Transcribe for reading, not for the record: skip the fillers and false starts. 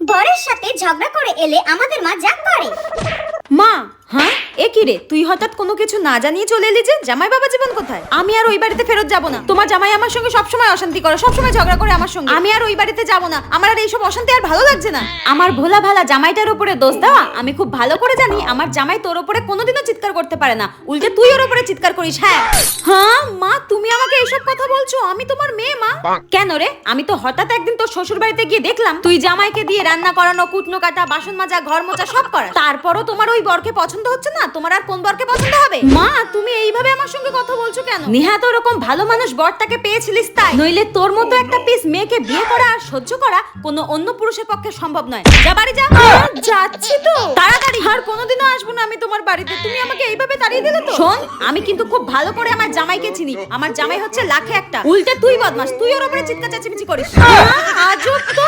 বরের সাথে ঝগড়া করে এলে আমাদের মা যা করে। মা, হ্যাঁ এ কি রে, তুই হঠাৎ কোনো কিছু না জানিয়ে চলে এলি যে? জামাই বাবা জীবন কোথায়? আমি আর ওই বাড়িতে ফেরত যাব না। তোমার জামাই আমার সঙ্গে সবসময় অশান্তি করে, সবসময় ঝগড়া করে আমার সঙ্গে। আমি আর ওই বাড়িতে যাব না। আমার আর এইসব অশান্তি আর ভালো লাগছে না। আমার ভোলা ভালা জামাইটার উপরে দোষ দেওয়া আমি খুব ভালো করে জানি। আমার জামাই তোর উপরে কোনোদিনও চিৎকার করতে পারে না, উল্টে তুই ওর উপরে চিৎকার করিস। হ্যাঁ হ্যাঁ মা, তুমি আমাকে এইসব কথা বলছো? আমি তোমার মেয়ে মা। কেন রে? আমি তো হঠাৎ একদিন তোর শ্বশুর বাড়িতে গিয়ে দেখলাম তুই জামাইকে দিয়ে রান্না করানো, কুটনো কাটা, বাসন মাজা, ঘর মোছা সব করা। তারপরও তোমার ওই বরকে পছন্দ হচ্ছে না। তোমার আর কোন বরকে পছন্দ হবে? মা, তুমি এইভাবে আমার সঙ্গে কথা বলছো কেন? নিহাত ওরকম ভালো মানুষ বরটাকে পেয়েছিলিস তাই, নইলে তোর মতো একটা পিস মেয়েকে বিয়ে করা আর সহ্য করা কোনো অন্য পুরুষের পক্ষে সম্ভব নয়। যা বাড়ি যা। যাচ্ছি তো, তাড়াতাড়ি। আর কোনোদিনও আসবো না আমি তোমার বাড়িতে। তুমি আমাকে এইভাবে তাড়িয়ে দিলে তো। শোন, আমি কিন্তু খুব ভালো করে আমার জামাইকে চিনি। আমার জামাই হচ্ছে লাখে একটা, উল্টে তুই বদমাস। তুই ওর উপরে চিৎকার চেঁচামেচি করিস। আজব তো।